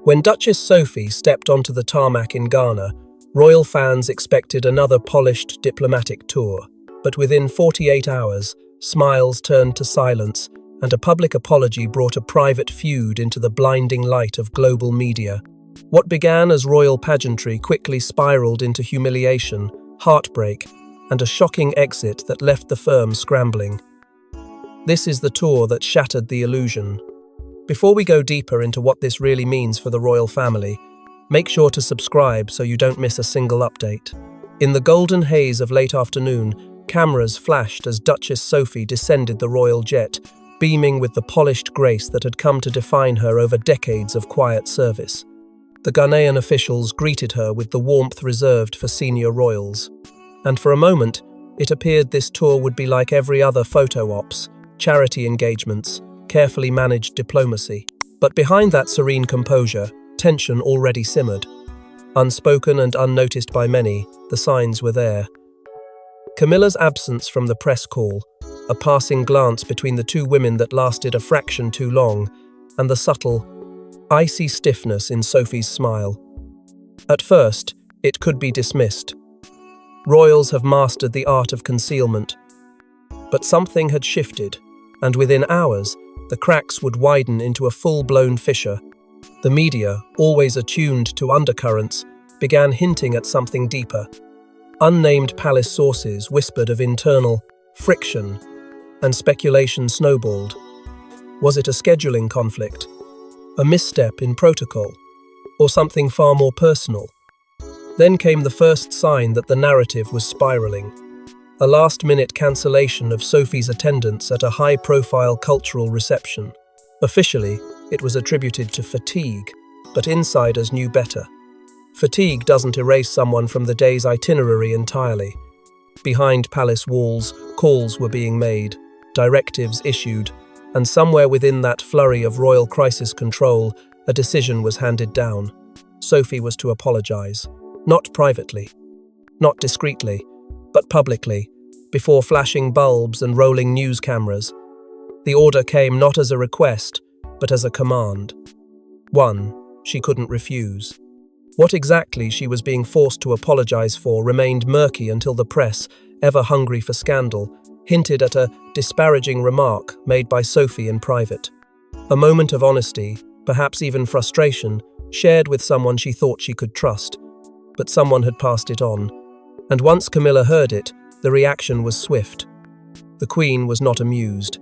When Duchess Sophie stepped onto the tarmac in Ghana, royal fans expected another polished diplomatic tour. But within 48 hours, smiles turned to silence, and a public apology brought a private feud into the blinding light of global media. What began as royal pageantry quickly spiraled into humiliation, heartbreak, and a shocking exit that left the firm scrambling. This is the tour that shattered the illusion. Before we go deeper into what this really means for the royal family, make sure to subscribe so you don't miss a single update. In the golden haze of late afternoon, cameras flashed as Duchess Sophie descended the royal jet, beaming with the polished grace that had come to define her over decades of quiet service. The Ghanaian officials greeted her with the warmth reserved for senior royals. And for a moment, it appeared this tour would be like every other photo ops, charity engagements, carefully managed diplomacy. But behind that serene composure, tension already simmered. Unspoken and unnoticed by many, the signs were there. Camilla's absence from the press call, a passing glance between the two women that lasted a fraction too long, and the subtle, icy stiffness in Sophie's smile. At first, it could be dismissed. Royals have mastered the art of concealment. But something had shifted, and within hours, the cracks would widen into a full-blown fissure. The media, always attuned to undercurrents, began hinting at something deeper. Unnamed palace sources whispered of internal friction, and speculation snowballed. Was it a scheduling conflict, a misstep in protocol, or something far more personal? Then came the first sign that the narrative was spiraling. A last-minute cancellation of Sophie's attendance at a high-profile cultural reception. Officially, it was attributed to fatigue, but insiders knew better. Fatigue doesn't erase someone from the day's itinerary entirely. Behind palace walls, calls were being made, directives issued, and somewhere within that flurry of royal crisis control, a decision was handed down. Sophie was to apologize, not privately, not discreetly, but publicly, before flashing bulbs and rolling news cameras. The order came not as a request, but as a command. One she couldn't refuse. What exactly she was being forced to apologize for remained murky until the press, ever hungry for scandal, hinted at a disparaging remark made by Sophie in private. A moment of honesty, perhaps even frustration, shared with someone she thought she could trust. But someone had passed it on. And once Camilla heard it, the reaction was swift. The Queen was not amused.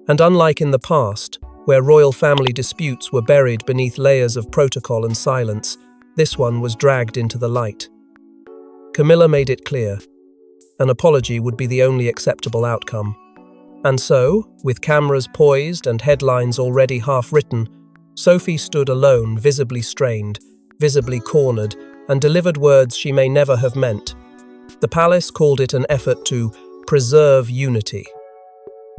And unlike in the past, where royal family disputes were buried beneath layers of protocol and silence, this one was dragged into the light. Camilla made it clear. An apology would be the only acceptable outcome. And so, with cameras poised and headlines already half-written, Sophie stood alone, visibly strained, visibly cornered, and delivered words she may never have meant. The palace called it an effort to preserve unity.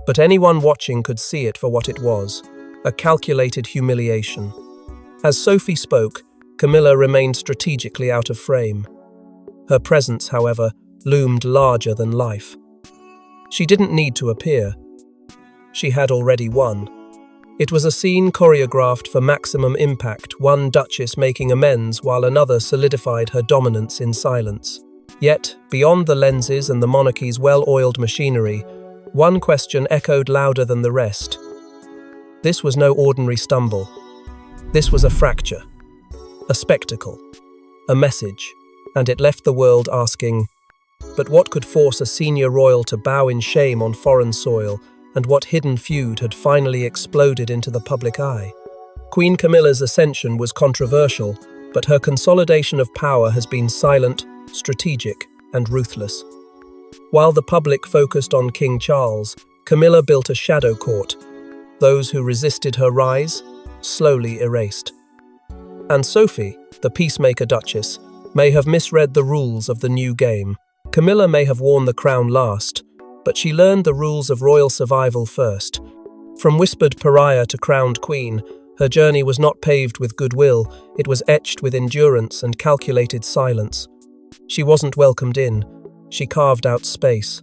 But anyone watching could see it for what it was, a calculated humiliation. As Sophie spoke, Camilla remained strategically out of frame. Her presence, however, loomed larger than life. She didn't need to appear. She had already won. It was a scene choreographed for maximum impact, one duchess making amends while another solidified her dominance in silence. Yet, beyond the lenses and the monarchy's well-oiled machinery, one question echoed louder than the rest. This was no ordinary stumble. This was a fracture, a spectacle, a message, and it left the world asking, but what could force a senior royal to bow in shame on foreign soil, and what hidden feud had finally exploded into the public eye? Queen Camilla's ascension was controversial, but her consolidation of power has been silent, strategic, and ruthless. While the public focused on King Charles, Camilla built a shadow court. Those who resisted her rise, slowly erased. And Sophie, the peacemaker duchess, may have misread the rules of the new game. Camilla may have worn the crown last, but she learned the rules of royal survival first. From whispered pariah to crowned queen, her journey was not paved with goodwill, it was etched with endurance and calculated silence. She wasn't welcomed in, she carved out space.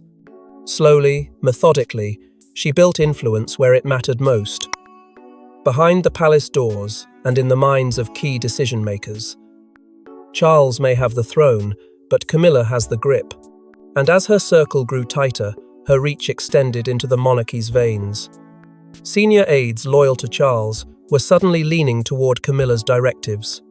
Slowly, methodically, she built influence where it mattered most. Behind the palace doors, and in the minds of key decision-makers. Charles may have the throne, but Camilla has the grip. And as her circle grew tighter, her reach extended into the monarchy's veins. Senior aides loyal to Charles were suddenly leaning toward Camilla's directives.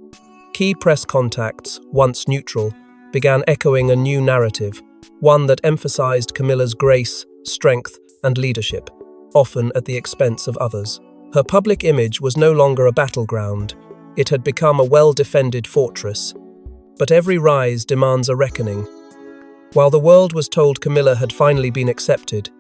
Key press contacts, once neutral, began echoing a new narrative, one that emphasized Camilla's grace, strength, and leadership, often at the expense of others. Her public image was no longer a battleground. It had become a well-defended fortress. But every rise demands a reckoning. While the world was told Camilla had finally been accepted,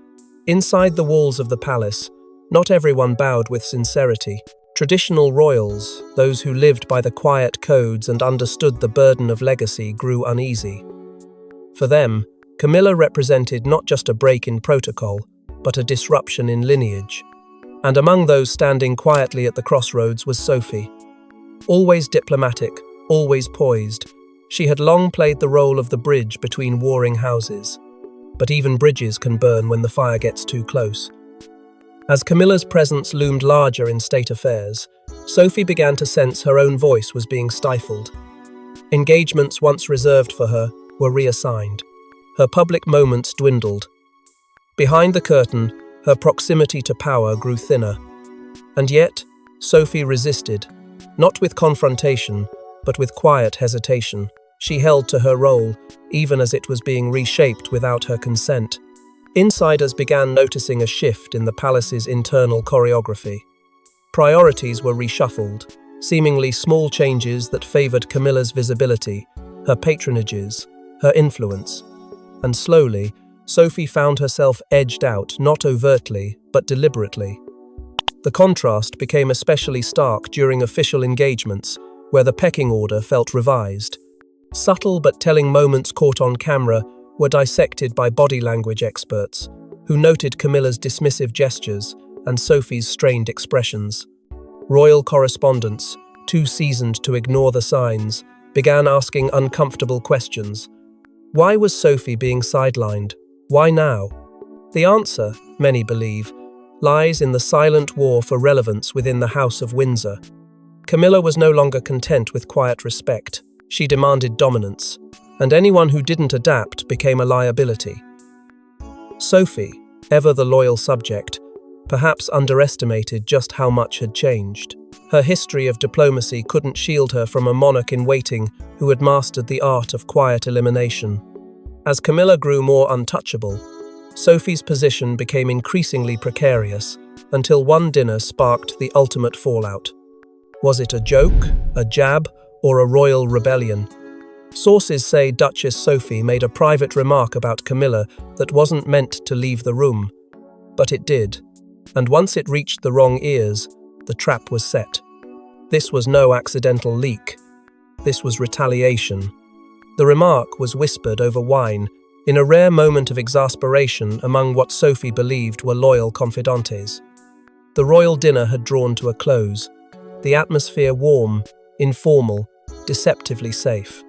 inside the walls of the palace, not everyone bowed with sincerity. Traditional royals, those who lived by the quiet codes and understood the burden of legacy, grew uneasy. For them, Camilla represented not just a break in protocol, but a disruption in lineage. And among those standing quietly at the crossroads was Sophie. Always diplomatic, always poised, she had long played the role of the bridge between warring houses. But even bridges can burn when the fire gets too close. As Camilla's presence loomed larger in state affairs, Sophie began to sense her own voice was being stifled. Engagements once reserved for her were reassigned. Her public moments dwindled. Behind the curtain, her proximity to power grew thinner. And yet, Sophie resisted, not with confrontation, but with quiet hesitation. She held to her role, even as it was being reshaped without her consent. Insiders began noticing a shift in the palace's internal choreography. Priorities were reshuffled, seemingly small changes that favored Camilla's visibility, her patronages, her influence. And slowly, Sophie found herself edged out, not overtly, but deliberately. The contrast became especially stark during official engagements, where the pecking order felt revised. Subtle but telling moments caught on camera were dissected by body language experts, who noted Camilla's dismissive gestures and Sophie's strained expressions. Royal correspondents, too seasoned to ignore the signs, began asking uncomfortable questions. Why was Sophie being sidelined? Why now? The answer, many believe, lies in the silent war for relevance within the House of Windsor. Camilla was no longer content with quiet respect. She demanded dominance, and anyone who didn't adapt became a liability. Sophie, ever the loyal subject, perhaps underestimated just how much had changed. Her history of diplomacy couldn't shield her from a monarch in waiting who had mastered the art of quiet elimination. As Camilla grew more untouchable, Sophie's position became increasingly precarious, until one dinner sparked the ultimate fallout. Was it a joke, a jab, or a royal rebellion? Sources say Duchess Sophie made a private remark about Camilla that wasn't meant to leave the room. But it did, and once it reached the wrong ears, the trap was set. This was no accidental leak. This was retaliation. The remark was whispered over wine, in a rare moment of exasperation among what Sophie believed were loyal confidantes. The royal dinner had drawn to a close, the atmosphere warm, informal, deceptively safe.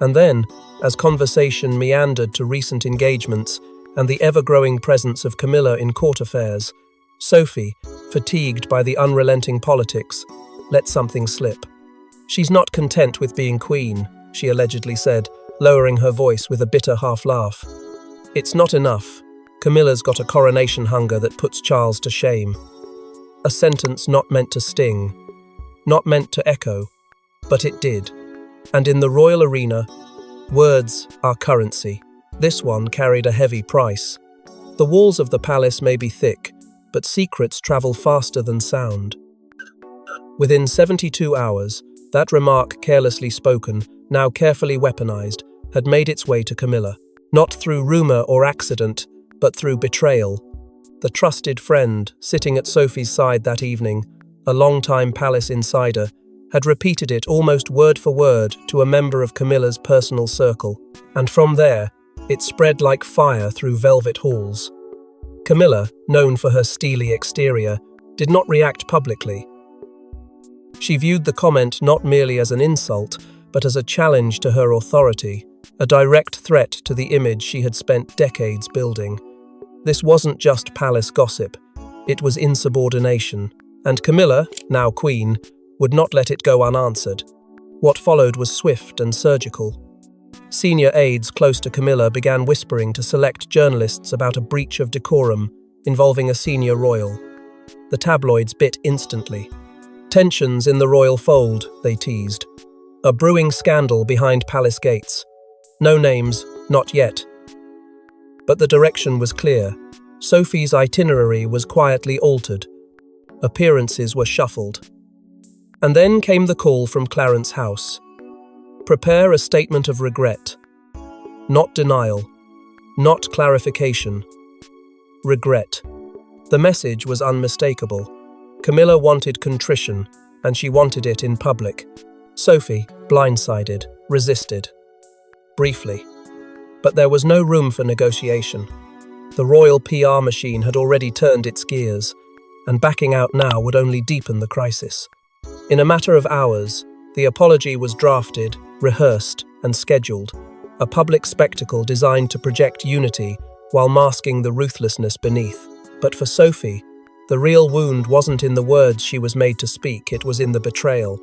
And then, as conversation meandered to recent engagements and the ever-growing presence of Camilla in court affairs, Sophie, fatigued by the unrelenting politics, let something slip. "She's not content with being queen," she allegedly said, lowering her voice with a bitter half-laugh. "It's not enough. Camilla's got a coronation hunger that puts Charles to shame." A sentence not meant to sting, not meant to echo, but it did. And in the royal arena, words are currency. This one carried a heavy price. The walls of the palace may be thick, but secrets travel faster than sound. Within 72 hours, that remark, carelessly spoken, now carefully weaponized, had made its way to Camilla. Not through rumor or accident, but through betrayal. The trusted friend, sitting at Sophie's side that evening, a longtime palace insider, had repeated it almost word for word to a member of Camilla's personal circle, and from there, it spread like fire through velvet halls. Camilla, known for her steely exterior, did not react publicly. She viewed the comment not merely as an insult, but as a challenge to her authority, a direct threat to the image she had spent decades building. This wasn't just palace gossip, it was insubordination, and Camilla, now queen, would not let it go unanswered. What followed was swift and surgical. Senior aides close to Camilla began whispering to select journalists about a breach of decorum involving a senior royal. The tabloids bit instantly. Tensions in the royal fold, they teased. A brewing scandal behind palace gates. No names, not yet. But the direction was clear. Sophie's itinerary was quietly altered. Appearances were shuffled. And then came the call from Clarence House. Prepare a statement of regret. Not denial. Not clarification. Regret. The message was unmistakable. Camilla wanted contrition, and she wanted it in public. Sophie, blindsided, resisted. Briefly. But there was no room for negotiation. The royal PR machine had already turned its gears, and backing out now would only deepen the crisis. In a matter of hours, the apology was drafted, rehearsed, and scheduled, a public spectacle designed to project unity while masking the ruthlessness beneath. But for Sophie, the real wound wasn't in the words she was made to speak, it was in the betrayal.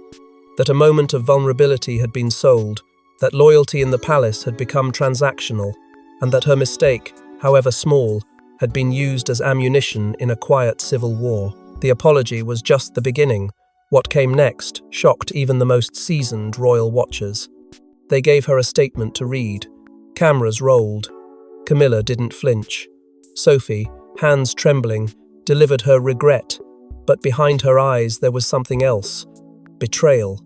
That a moment of vulnerability had been sold, that loyalty in the palace had become transactional, and that her mistake, however small, had been used as ammunition in a quiet civil war. The apology was just the beginning. What came next shocked even the most seasoned royal watchers. They gave her a statement to read. Cameras rolled. Camilla didn't flinch. Sophie, hands trembling, delivered her regret, but behind her eyes there was something else. Betrayal.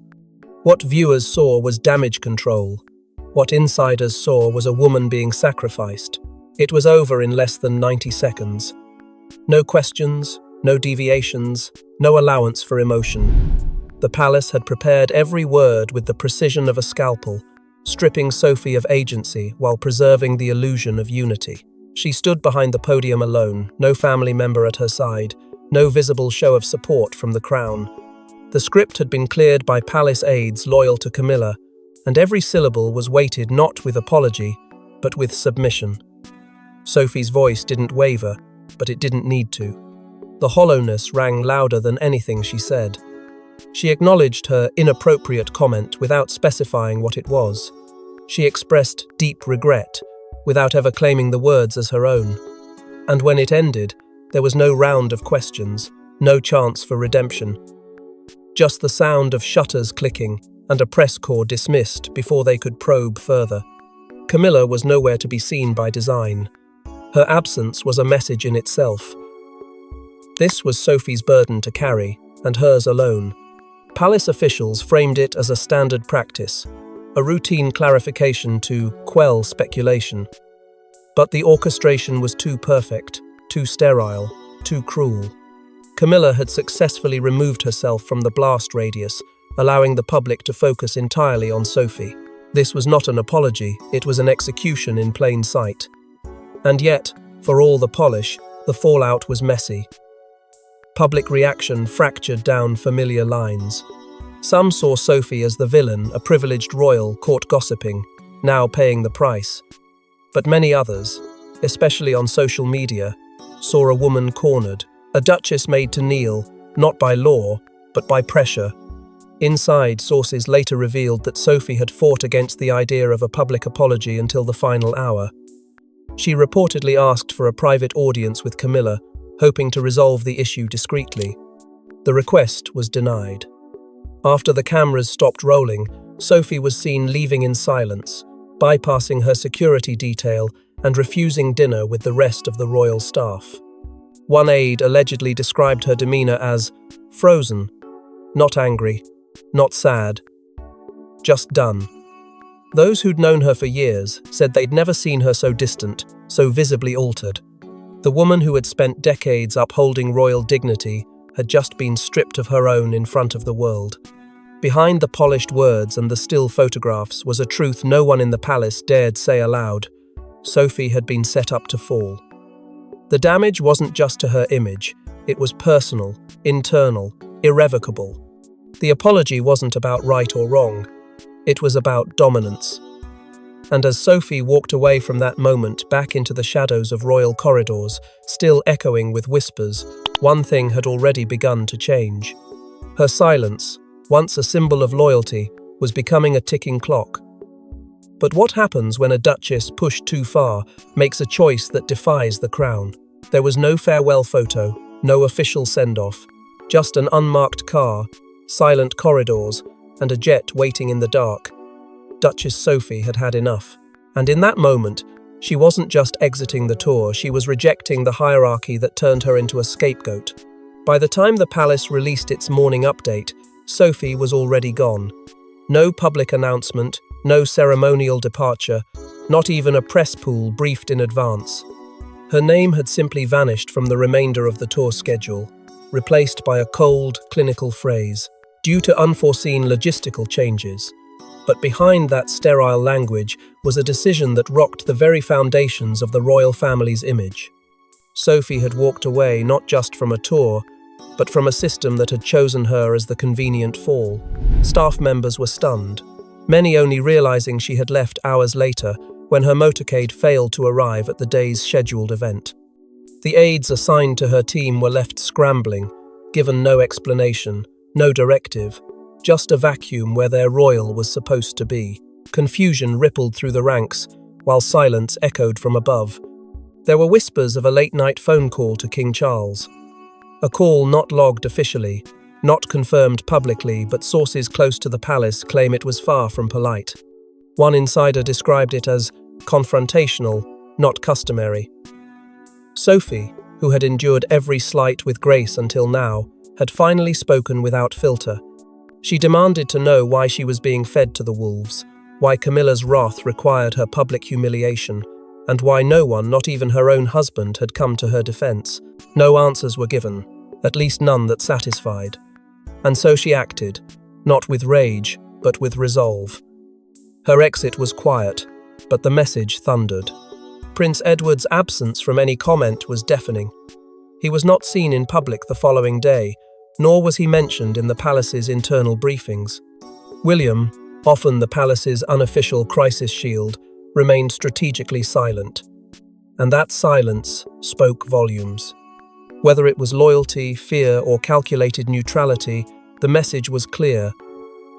What viewers saw was damage control. What insiders saw was a woman being sacrificed. It was over in less than 90 seconds. No questions, no deviations, no allowance for emotion. The palace had prepared every word with the precision of a scalpel, stripping Sophie of agency while preserving the illusion of unity. She stood behind the podium alone, no family member at her side, no visible show of support from the crown. The script had been cleared by palace aides loyal to Camilla, and every syllable was weighted not with apology, but with submission. Sophie's voice didn't waver, but it didn't need to. The hollowness rang louder than anything she said. She acknowledged her inappropriate comment without specifying what it was. She expressed deep regret, without ever claiming the words as her own. And when it ended, there was no round of questions, no chance for redemption. Just the sound of shutters clicking and a press corps dismissed before they could probe further. Camilla was nowhere to be seen by design. Her absence was a message in itself. This was Sophie's burden to carry, and hers alone. Palace officials framed it as a standard practice, a routine clarification to quell speculation. But the orchestration was too perfect, too sterile, too cruel. Camilla had successfully removed herself from the blast radius, allowing the public to focus entirely on Sophie. This was not an apology, it was an execution in plain sight. And yet, for all the polish, the fallout was messy. Public reaction fractured down familiar lines. Some saw Sophie as the villain, a privileged royal caught gossiping, now paying the price. But many others, especially on social media, saw a woman cornered, a duchess made to kneel, not by law, but by pressure. Inside, sources later revealed that Sophie had fought against the idea of a public apology until the final hour. She reportedly asked for a private audience with Camilla, hoping to resolve the issue discreetly. The request was denied. After the cameras stopped rolling, Sophie was seen leaving in silence, bypassing her security detail and refusing dinner with the rest of the royal staff. One aide allegedly described her demeanor as frozen, not angry, not sad, just done. Those who'd known her for years said they'd never seen her so distant, so visibly altered. The woman who had spent decades upholding royal dignity had just been stripped of her own in front of the world. Behind the polished words and the still photographs was a truth no one in the palace dared say aloud. Sophie had been set up to fall. The damage wasn't just to her image, it was personal, internal, irrevocable. The apology wasn't about right or wrong, it was about dominance. And as Sophie walked away from that moment back into the shadows of royal corridors, still echoing with whispers, one thing had already begun to change. Her silence, once a symbol of loyalty, was becoming a ticking clock. But what happens when a duchess pushed too far makes a choice that defies the crown? There was no farewell photo, no official send-off, just an unmarked car, silent corridors, and a jet waiting in the dark. Duchess Sophie had had enough. And in that moment, she wasn't just exiting the tour, she was rejecting the hierarchy that turned her into a scapegoat. By the time the palace released its morning update, Sophie was already gone. No public announcement, no ceremonial departure, not even a press pool briefed in advance. Her name had simply vanished from the remainder of the tour schedule, replaced by a cold, clinical phrase, due to unforeseen logistical changes. But behind that sterile language was a decision that rocked the very foundations of the royal family's image. Sophie had walked away not just from a tour, but from a system that had chosen her as the convenient fall. Staff members were stunned, many only realizing she had left hours later when her motorcade failed to arrive at the day's scheduled event. The aides assigned to her team were left scrambling, given no explanation, no directive, just a vacuum where their royal was supposed to be. Confusion rippled through the ranks, while silence echoed from above. There were whispers of a late-night phone call to King Charles. A call not logged officially, not confirmed publicly, but sources close to the palace claim it was far from polite. One insider described it as confrontational, not customary. Sophie, who had endured every slight with grace until now, had finally spoken without filter. She demanded to know why she was being fed to the wolves, why Camilla's wrath required her public humiliation, and why no one, not even her own husband, had come to her defense. No answers were given, at least none that satisfied. And so she acted, not with rage, but with resolve. Her exit was quiet, but the message thundered. Prince Edward's absence from any comment was deafening. He was not seen in public the following day, nor was he mentioned in the palace's internal briefings. William, often the palace's unofficial crisis shield, remained strategically silent. And that silence spoke volumes. Whether it was loyalty, fear, or calculated neutrality, the message was clear.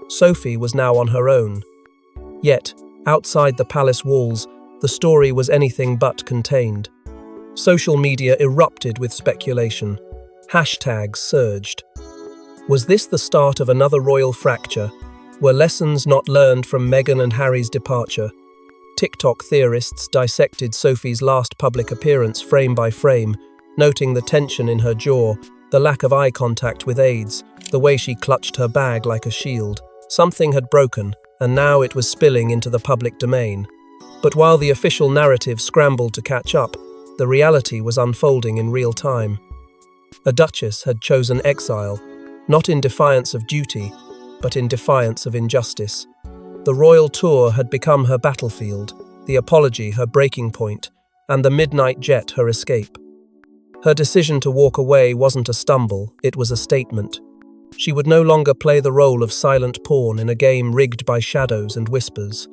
Sophie was now on her own. Yet, outside the palace walls, the story was anything but contained. Social media erupted with speculation. Hashtags surged. Was this the start of another royal fracture? Were lessons not learned from Meghan and Harry's departure? TikTok theorists dissected Sophie's last public appearance frame by frame, noting the tension in her jaw, the lack of eye contact with aides, the way she clutched her bag like a shield. Something had broken, and now it was spilling into the public domain. But while the official narrative scrambled to catch up, the reality was unfolding in real time. A duchess had chosen exile, not in defiance of duty, but in defiance of injustice. The royal tour had become her battlefield, the apology her breaking point, and the midnight jet her escape. Her decision to walk away wasn't a stumble, it was a statement. She would no longer play the role of silent pawn in a game rigged by shadows and whispers.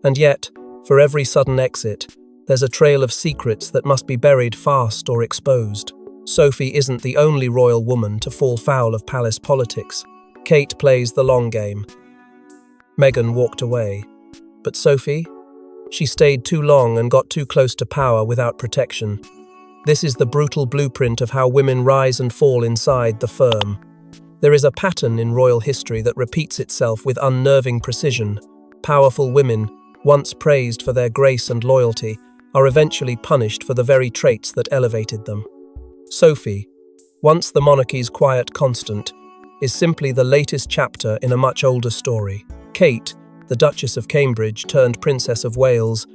And yet, for every sudden exit, there's a trail of secrets that must be buried fast or exposed. Sophie isn't the only royal woman to fall foul of palace politics. Kate plays the long game. Meghan walked away. But Sophie? She stayed too long and got too close to power without protection. This is the brutal blueprint of how women rise and fall inside the firm. There is a pattern in royal history that repeats itself with unnerving precision. Powerful women, once praised for their grace and loyalty, are eventually punished for the very traits that elevated them. Sophie, once the monarchy's quiet constant, is simply the latest chapter in a much older story. Kate, the Duchess of Cambridge turned Princess of Wales,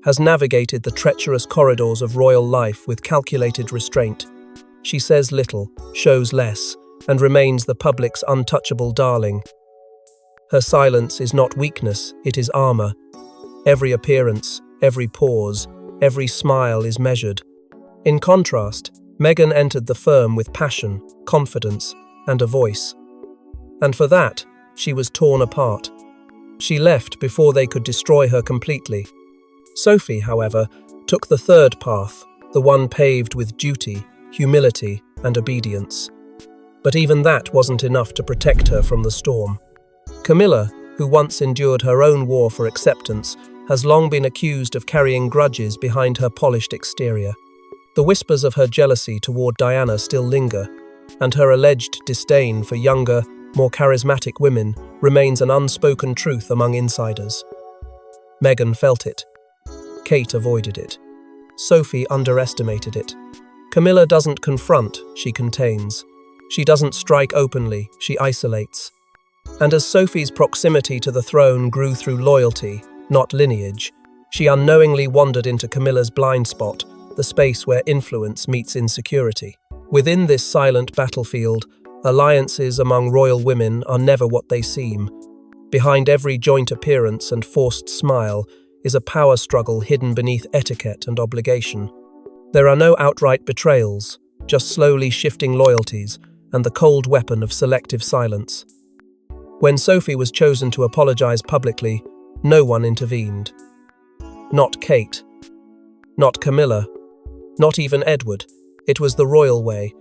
has navigated the treacherous corridors of royal life with calculated restraint. She says little, shows less, and remains the public's untouchable darling. Her silence is not weakness, it is armor. Every appearance, every pause, every smile is measured. In contrast, Meghan entered the firm with passion, confidence, and a voice. And for that, she was torn apart. She left before they could destroy her completely. Sophie, however, took the third path, the one paved with duty, humility, and obedience. But even that wasn't enough to protect her from the storm. Camilla, who once endured her own war for acceptance, has long been accused of carrying grudges behind her polished exterior. The whispers of her jealousy toward Diana still linger, and her alleged disdain for younger, more charismatic women remains an unspoken truth among insiders. Meghan felt it. Kate avoided it. Sophie underestimated it. Camilla doesn't confront, she contains. She doesn't strike openly, she isolates. And as Sophie's proximity to the throne grew through loyalty, not lineage, she unknowingly wandered into Camilla's blind spot, the space where influence meets insecurity. Within this silent battlefield, alliances among royal women are never what they seem. Behind every joint appearance and forced smile is a power struggle hidden beneath etiquette and obligation. There are no outright betrayals, just slowly shifting loyalties and the cold weapon of selective silence. When Sophie was chosen to apologize publicly, no one intervened. Not Kate. Not Camilla. Not even Edward. It was the royal way.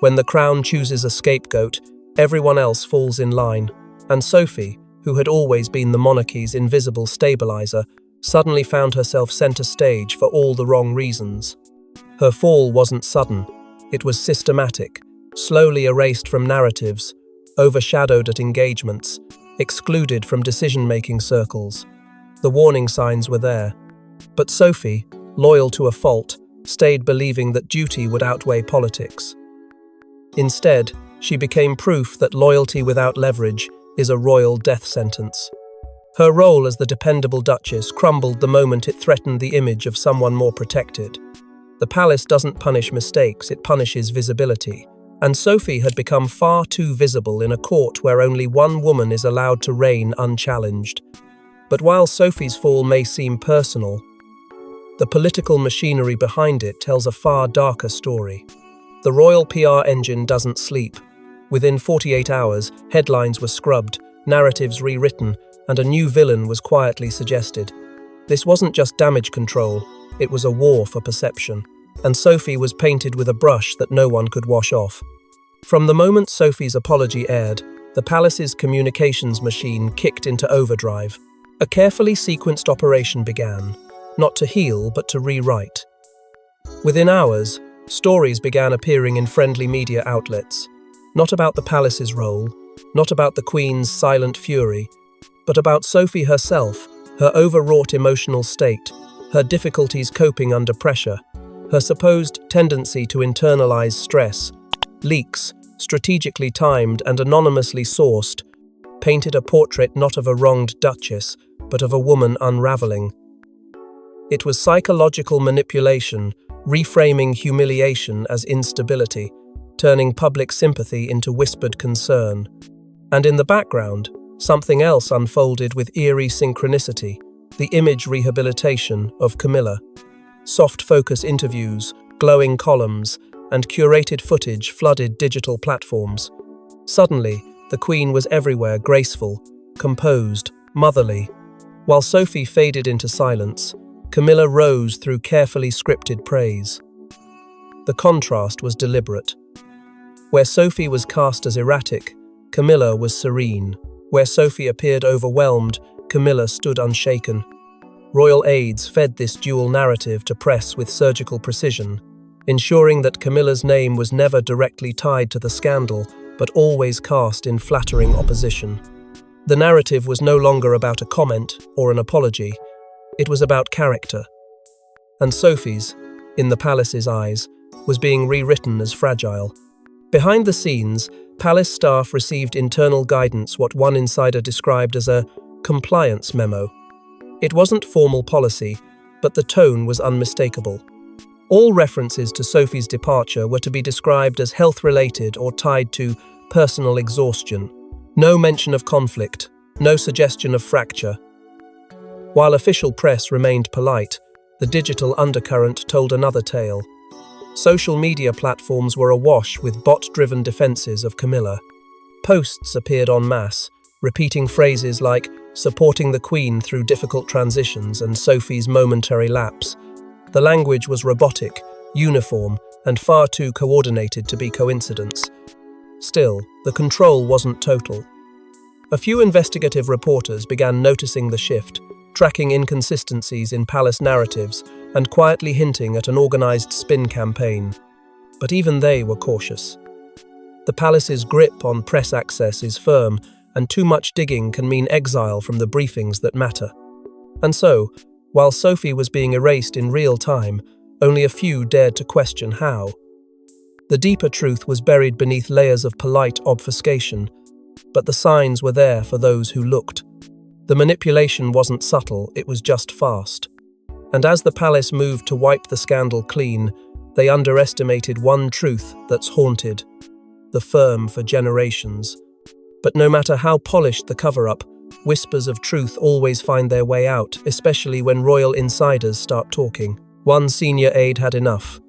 When the crown chooses a scapegoat, everyone else falls in line, and Sophie, who had always been the monarchy's invisible stabilizer, suddenly found herself center stage for all the wrong reasons. Her fall wasn't sudden. It was systematic, slowly erased from narratives, overshadowed at engagements, excluded from decision-making circles. The warning signs were there. But Sophie, loyal to a fault, stayed believing that duty would outweigh politics. Instead, she became proof that loyalty without leverage is a royal death sentence. Her role as the dependable Duchess crumbled the moment it threatened the image of someone more protected. The palace doesn't punish mistakes, it punishes visibility. And Sophie had become far too visible in a court where only one woman is allowed to reign unchallenged. But while Sophie's fall may seem personal, the political machinery behind it tells a far darker story. The royal PR engine doesn't sleep. Within 48 hours, headlines were scrubbed, narratives rewritten, and a new villain was quietly suggested. This wasn't just damage control, it was a war for perception, and Sophie was painted with a brush that no one could wash off. From the moment Sophie's apology aired, the palace's communications machine kicked into overdrive. A carefully sequenced operation began, not to heal but to rewrite. Within hours, stories began appearing in friendly media outlets, not about the palace's role, not about the Queen's silent fury, but about Sophie herself, her overwrought emotional state, her difficulties coping under pressure, her supposed tendency to internalize stress. Leaks, strategically timed and anonymously sourced, painted a portrait not of a wronged duchess, but of a woman unraveling. It was psychological manipulation, reframing humiliation as instability, turning public sympathy into whispered concern. And in the background, something else unfolded with eerie synchronicity, the image rehabilitation of Camilla. Soft focus interviews, glowing columns, and curated footage flooded digital platforms. Suddenly, the Queen was everywhere, graceful, composed, motherly. While Sophie faded into silence, Camilla rose through carefully scripted praise. The contrast was deliberate. Where Sophie was cast as erratic, Camilla was serene. Where Sophie appeared overwhelmed, Camilla stood unshaken. Royal aides fed this dual narrative to press with surgical precision, ensuring that Camilla's name was never directly tied to the scandal, but always cast in flattering opposition. The narrative was no longer about a comment or an apology. It was about character. And Sophie's, in the palace's eyes, was being rewritten as fragile. Behind the scenes, palace staff received internal guidance, what one insider described as a compliance memo. It wasn't formal policy, but the tone was unmistakable. All references to Sophie's departure were to be described as health-related or tied to personal exhaustion. No mention of conflict, no suggestion of fracture. While official press remained polite, the digital undercurrent told another tale. Social media platforms were awash with bot-driven defenses of Camilla. Posts appeared en masse, repeating phrases like supporting the Queen through difficult transitions and Sophie's momentary lapse. The language was robotic, uniform, and far too coordinated to be coincidence. Still, the control wasn't total. A few investigative reporters began noticing the shift, tracking inconsistencies in palace narratives and quietly hinting at an organized spin campaign. But even they were cautious. The palace's grip on press access is firm, and too much digging can mean exile from the briefings that matter. And so, while Sophie was being erased in real time, only a few dared to question how. The deeper truth was buried beneath layers of polite obfuscation, but the signs were there for those who looked. The manipulation wasn't subtle, it was just fast. And as the palace moved to wipe the scandal clean, they underestimated one truth that's haunted the firm for generations. But no matter how polished the cover-up, whispers of truth always find their way out, especially when royal insiders start talking. One senior aide had enough.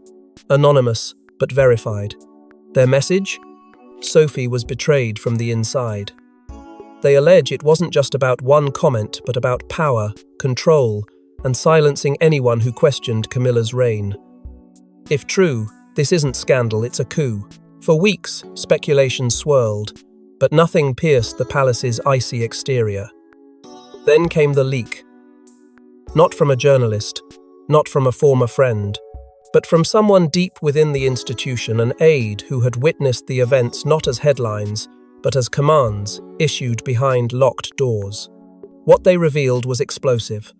Anonymous, but verified. Their message? Sophie was betrayed from the inside. They allege it wasn't just about one comment, but about power, control, and silencing anyone who questioned Camilla's reign. If true, this isn't scandal, it's a coup. For weeks, speculation swirled, but nothing pierced the palace's icy exterior. Then came the leak. Not from a journalist, not from a former friend, but from someone deep within the institution, an aide who had witnessed the events not as headlines, but as commands issued behind locked doors. What they revealed was explosive.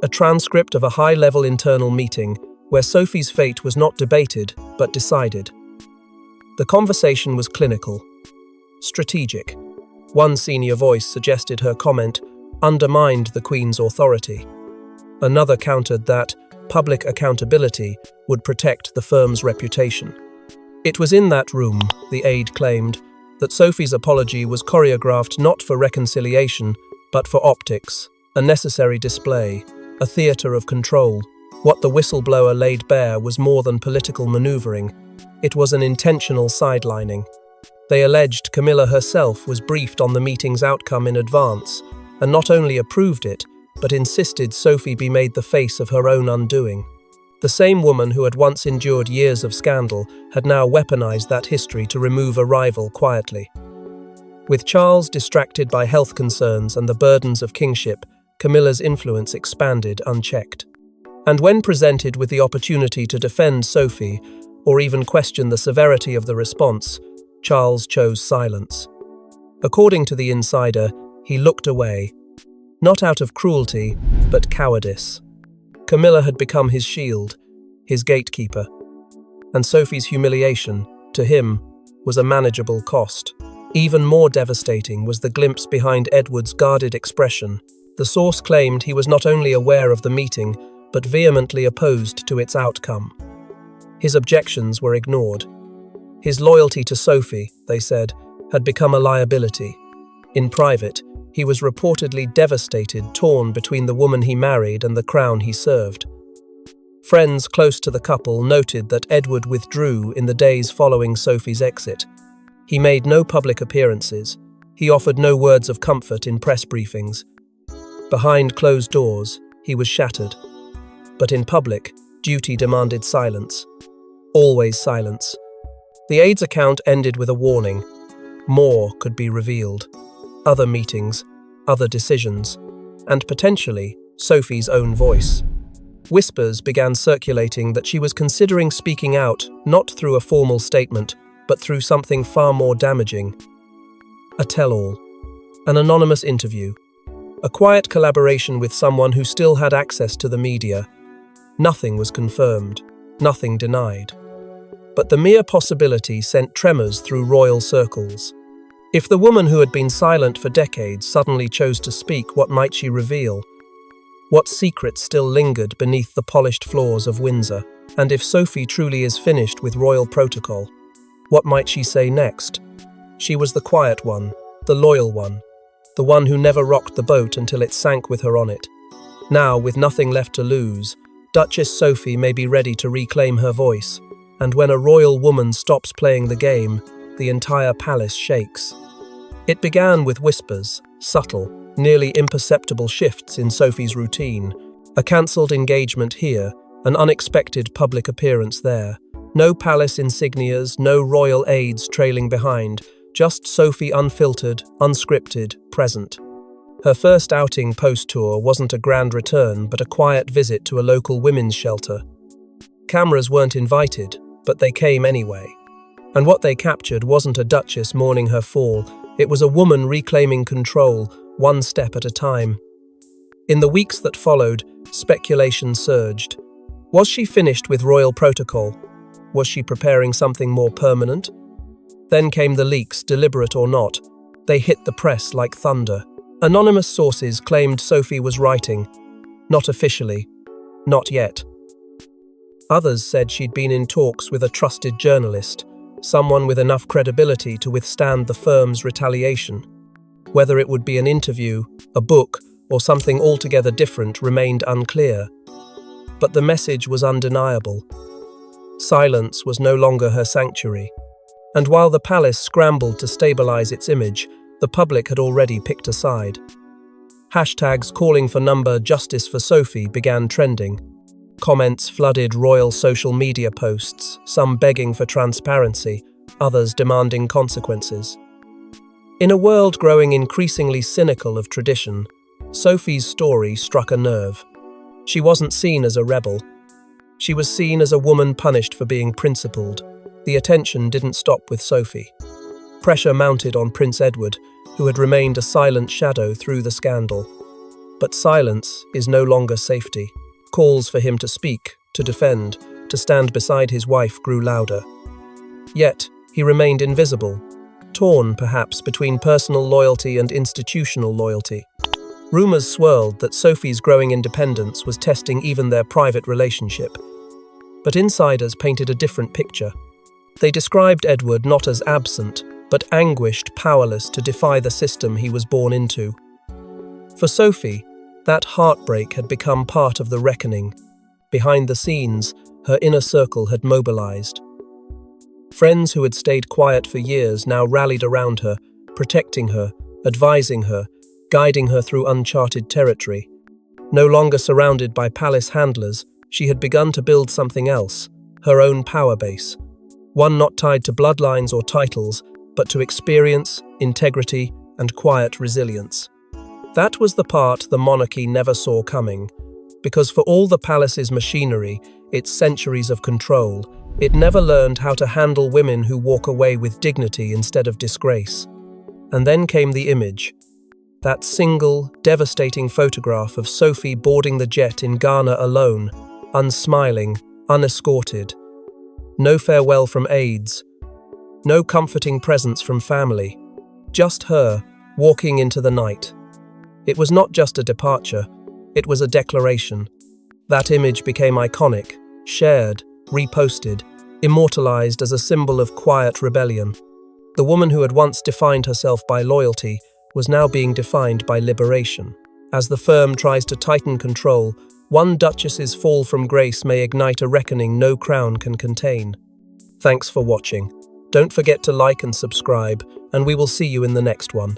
A transcript of a high-level internal meeting where Sophie's fate was not debated, but decided. The conversation was clinical, strategic. One senior voice suggested her comment undermined the Queen's authority. Another countered that public accountability would protect the firm's reputation. It was in that room, the aide claimed, that Sophie's apology was choreographed not for reconciliation, but for optics, a necessary display, a theatre of control. What the whistleblower laid bare was more than political maneuvering. It was an intentional sidelining. They alleged Camilla herself was briefed on the meeting's outcome in advance, and not only approved it, but insisted Sophie be made the face of her own undoing. The same woman who had once endured years of scandal had now weaponized that history to remove a rival quietly. With Charles distracted by health concerns and the burdens of kingship, Camilla's influence expanded unchecked. And when presented with the opportunity to defend Sophie, or even question the severity of the response, Charles chose silence. According to the insider, he looked away, not out of cruelty, but cowardice. Camilla had become his shield, his gatekeeper, and Sophie's humiliation, to him, was a manageable cost. Even more devastating was the glimpse behind Edward's guarded expression. The source claimed he was not only aware of the meeting, but vehemently opposed to its outcome. His objections were ignored. His loyalty to Sophie, they said, had become a liability. In private, he was reportedly devastated, torn between the woman he married and the crown he served. Friends close to the couple noted that Edward withdrew in the days following Sophie's exit. He made no public appearances. He offered no words of comfort in press briefings. Behind closed doors, he was shattered. But in public, duty demanded silence. Always silence. The aide's account ended with a warning. More could be revealed. Other meetings, other decisions, and potentially Sophie's own voice. Whispers began circulating that she was considering speaking out, not through a formal statement, but through something far more damaging. A tell-all. An anonymous interview. A quiet collaboration with someone who still had access to the media. Nothing was confirmed, nothing denied. But the mere possibility sent tremors through royal circles. If the woman who had been silent for decades suddenly chose to speak, what might she reveal? What secrets still lingered beneath the polished floors of Windsor? And if Sophie truly is finished with royal protocol, what might she say next? She was the quiet one, the loyal one, the one who never rocked the boat until it sank with her on it. Now, with nothing left to lose, Duchess Sophie may be ready to reclaim her voice, and when a royal woman stops playing the game, the entire palace shakes. It began with whispers, subtle, nearly imperceptible shifts in Sophie's routine, a cancelled engagement here, an unexpected public appearance there. No palace insignias, no royal aides trailing behind, just Sophie unfiltered, unscripted, present. Her first outing post-tour wasn't a grand return, but a quiet visit to a local women's shelter. Cameras weren't invited, but they came anyway. And what they captured wasn't a duchess mourning her fall, it was a woman reclaiming control, one step at a time. In the weeks that followed, speculation surged. Was she finished with royal protocol? Was she preparing something more permanent? Then came the leaks, deliberate or not. They hit the press like thunder. Anonymous sources claimed Sophie was writing. Not officially. Not yet. Others said she'd been in talks with a trusted journalist, someone with enough credibility to withstand the firm's retaliation. Whether it would be an interview, a book, or something altogether different remained unclear. But the message was undeniable. Silence was no longer her sanctuary. And while the palace scrambled to stabilize its image, the public had already picked a side. Hashtags calling for Justice for Sophie began trending. Comments flooded royal social media posts, some begging for transparency, others demanding consequences. In a world growing increasingly cynical of tradition, Sophie's story struck a nerve. She wasn't seen as a rebel. She was seen as a woman punished for being principled. The attention didn't stop with Sophie. Pressure mounted on Prince Edward, who had remained a silent shadow through the scandal. But silence is no longer safety. Calls for him to speak, to defend, to stand beside his wife grew louder. Yet, he remained invisible, torn perhaps between personal loyalty and institutional loyalty. Rumours swirled that Sophie's growing independence was testing even their private relationship. But insiders painted a different picture. They described Edward not as absent, but anguished, powerless to defy the system he was born into. For Sophie, that heartbreak had become part of the reckoning. Behind the scenes, her inner circle had mobilized. Friends who had stayed quiet for years now rallied around her, protecting her, advising her, guiding her through uncharted territory. No longer surrounded by palace handlers, she had begun to build something else, her own power base. One not tied to bloodlines or titles, but to experience, integrity, and quiet resilience. That was the part the monarchy never saw coming, because for all the palace's machinery, its centuries of control, it never learned how to handle women who walk away with dignity instead of disgrace. And then came the image. That single, devastating photograph of Sophie boarding the jet in Ghana alone, unsmiling, unescorted. No farewell from aides. No comforting presence from family. Just her, walking into the night. It was not just a departure, it was a declaration. That image became iconic, shared, reposted, immortalized as a symbol of quiet rebellion. The woman who had once defined herself by loyalty was now being defined by liberation. As the firm tries to tighten control, one duchess's fall from grace may ignite a reckoning no crown can contain. Thanks for watching. Don't forget to like and subscribe, and we will see you in the next one.